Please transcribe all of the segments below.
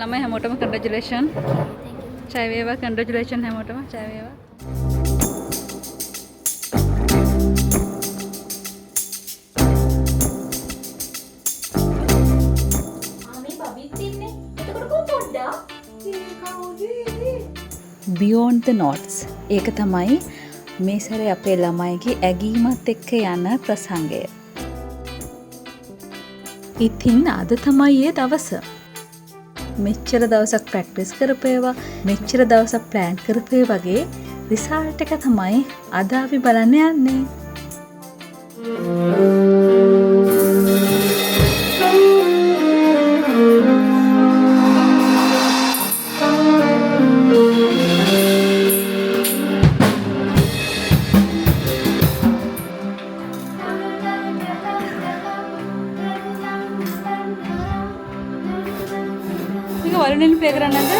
ළමයි හැමෝටම කන්ග්‍රැචුලේෂන්. ජය වේවා. කන්ග්‍රැචුලේෂන් හැමෝටම. ජය වේවා. Beyond the Notes ඒක තමයි මේ සැරේ අපේ ළමයිගේ ඇගීමත් එක්ක යන ප්‍රසංගය. ඉතින් අද තමයි ඒ දවස. මෙච්චර දවසක් ප්‍රැක්ටිස් කරපේවා, මෙච්චර දවසක් ප්ලෑන් කරපේ වගේ රිසල්ට් එක තමයි අද අපි බලන්න යන්නේ. වරුණෙන් ප්ලේ කරන්නද?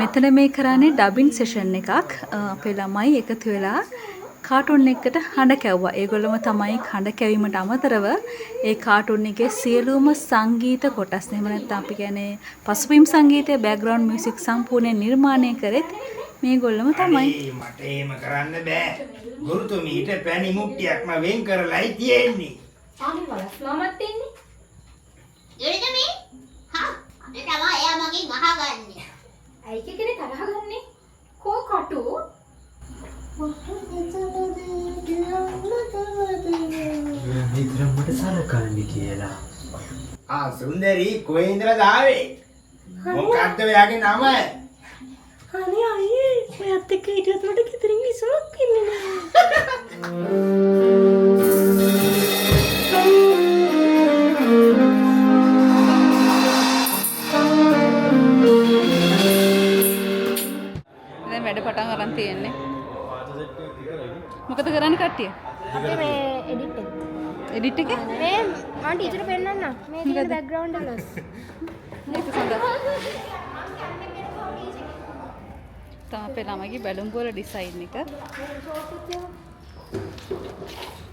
මෙතන මේ කරන්නේ ඩබින් සෙෂන් එකක්. අපේ ළමයි එකතු වෙලා කාටුන් එකකට හඬ කැව්වා. ඒගොල්ලොම තමයි හඬ කැවීමට අමතරව ඒ කාටුන් එකේ සියලුම සංගීත කොටස්, එහෙම නැත්නම් අපි කියන්නේ පසුබිම් සංගීතය, බෑග්ග්‍රවුන්ඩ් මියුසික් සම්පූර්ණයෙන් නිර්මාණය කරෙත් මේගොල්ලොම තමයි. මට එහෙම කරන්න බෑ. ගුරුතුමීට පැණි මුට්ටියක්ම වෙන් කරලායි තියෙන්නේ. ආනි වලස් මමත් ඉන්නේ. යොරිදමේ? හා, අද තමයි එයා මගෙන් අහගන්නේ. ඇයි කෙනෙක් තරහ ගන්නේ? කෝ කටු? විතරක් මට සලකන්නේ කියලා. සුන්දරි කොහේ ඉඳලාද ආවේ? මොකක්ද ඔයාගේ නම? අනේ අයියේ ඔයත් එක්ක හිටියත් මට ගෙදරින් විසමක් ඉන්නේ නෑ. වැඩ පටන් අරන් තියෙන්නේ. මොකද කරන්නේ කට්ටිය? අපි මේ එඩිට් එක. එඩිට් එක? මේ මම ටීචර්ට පෙන්නන්න. මේ තියෙන බෑග්ග්‍රවුන්ඩ් එක. මේක සඳහා තමයි අපේ ළමයිගේ බැලුම් බෝල ඩිසයින් එක.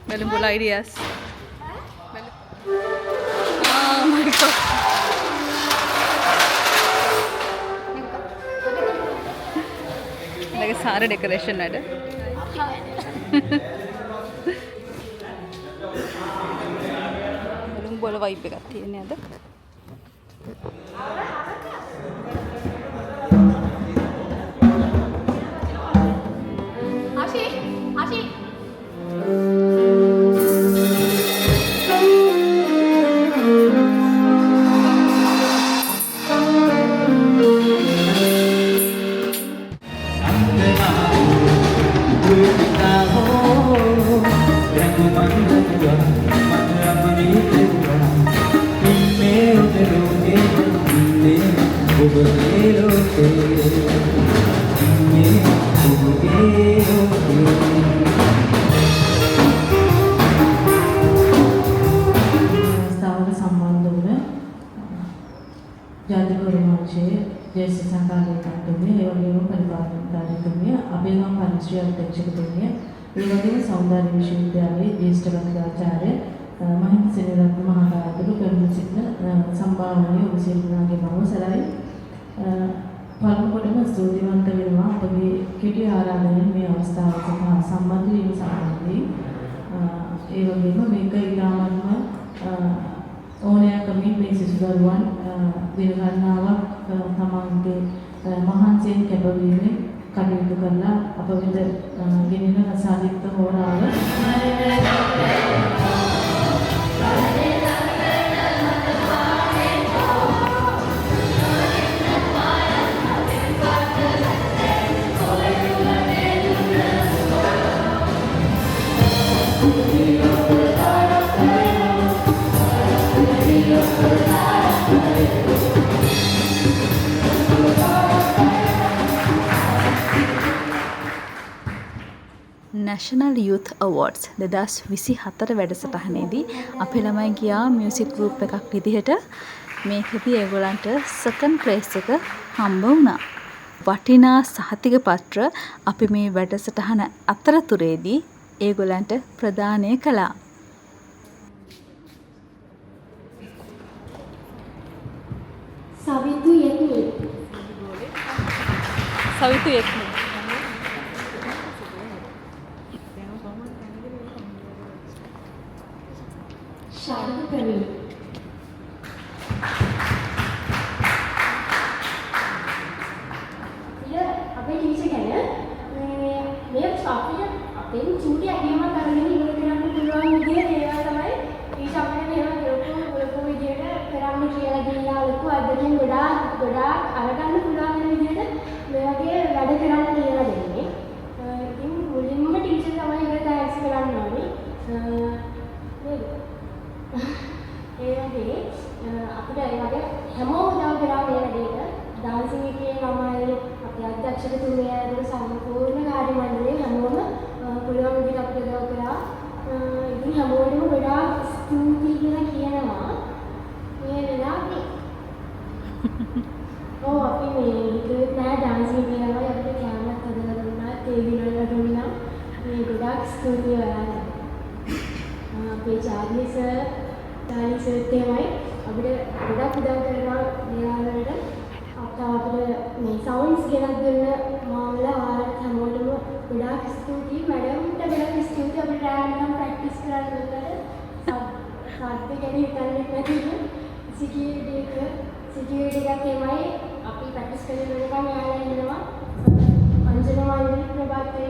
බැලුම් බෝල ideas. Oh my god. like සාර ඩෙකොරේෂන් වැඩ. බැලුම් බෝල වයිබ් එකක් තියෙන්නේ අද. ආශි ජේෂ්ඨ සංඝාධිකාරතුමිය, ඒ වගේම පරිපාලනකාරතුමිය, අපේගම් පරිශ්‍රය අධ්‍යක්ෂකතුමිය, ඒ වගේම සෞන්දර්ය විශ්වවිද්‍යාලයේ ජ්‍යෙෂ්ඨ වෛද්‍යාචාර්ය මහින්ද සෙනරත්න මහතාතුළු පෙරමුණ සිටින සම්භාවනීය ඔබ සියලුනාගේ මම සරයි. පළමු කොටම ස්තුතිවන්ත වෙනවා අපගේ කෙටි ආරාධනෙන් මේ අවස්ථාවට සම්බන්ධ වීම සම්බන්ධයෙන්. ඒ වගේම මේක ඊළාමත්ම ඕනෑකමින් මේ සිසුදරුවන් දින ගණනාවක් තමන්ගේ මහන්සියෙන් කැපවීමෙන් කටයුතු කරලා අප වෙත ගෙනෙන රසාදිත්ත හෝරාව National Youth Awards 2024 වැඩසටහනේදී අපේ ළමයි ගියා මියුසික් ගෲප් එකක් විදිහට. මේකදී ඒගොල්ලන්ට සෙකන්ඩ් ප්‍රයිස් එක හම්බ වුණා. වටිනා සහතික පත්‍ර අපි මේ වැඩසටහන අතරතුරේදී ඒගොල්ලන්ට ප්‍රදානය කළා. සවිතු යෙත්නි. සවිතු යෙත්නි. ශාන්ත ප්‍රවීණ. අපේ ටීචර් ගැන මේ අපේ චූටි අගයමක් අරගෙන ඉවර කරන්න පුළුවන් විදිහ ඒවා තමයි ටීචර් අපිට මේවා ලොකු විදිහට කරන්න කියලා දීලා ලොකු අදකින් ගොඩාක් අරගන්න පුළුවන් වෙන විදිහට මේ වගේ වැඩ කරන්න කියලා දෙන්නේ. ඉතින් මුලින්ම ටීචර් තමයි ඒකට තෑන්ක්ස් කරන්න ඕනේ. ඒ වගේ අපිට ඒ වගේ හැමෝම උදව් කරා මේ වැඩේට. ඩාන්සින් එකේ ළමයි අපේ අධ්‍යක්ෂකතුමිය ඇතුළු සම්පූර්ණ කාර්ය මණ්ඩලය හැමෝම පුළුවන් විදිහට අපිට උදව් කරා. ඉතින් හැමෝටම ගොඩාක් ස්තුතියි කියලා කියනවා මේ වෙලාවේ. අපි මේ හිතුවේ නෑ ඩාන්සින් එකේ ළමයි අපිට කැමරාවක් හදලා දුන්නා, ටීවී වල දුන්නා. මේ ගොඩාක් ස්තුතියි ඔයාලට. අපේ චාර්ලි සර් තමයි අපිට ගොඩක් උදව් කරනවා මේ වලට. අපිට මේ සවුන්ඩ්ස් ගෙනත් දුන්න මාමලා ඔයාලට හැමෝටම ගොඩාක් ස්තුතියි. මැඩම්ට ගොඩක් ස්තුතියි අපිට රෑන්ඩම් ප්‍රැක්ටිස් කරන්න දුන්නට. සාර්ථක ගැන හිතන්නේ නැතිව සිකියුරිටි එකක් එමය අපි ප්‍රැක්ටිස් කරගෙන යනකම් ඔයාලා ඉන්නවා. අංජනා මණ්ඩල ප්‍රභාකරය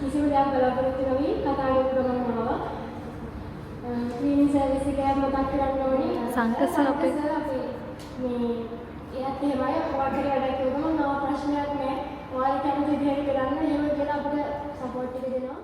කිසිම දෙයක් බලාපොරොත්තු නොවි කතා කරනවා. ක්ලීනින් සර්විස් එක මතක් කරන්න ඕනේ. සංකස අපේ මේ එයාත් එහෙමයි ඔයාලට වැඩක් කරගම නව ප්‍රශ්නයක් නැහැ. ඔයාලා කැමති විදිහට කරන්න එහෙම කියලා අපිට සපෝට් එක දෙනවා.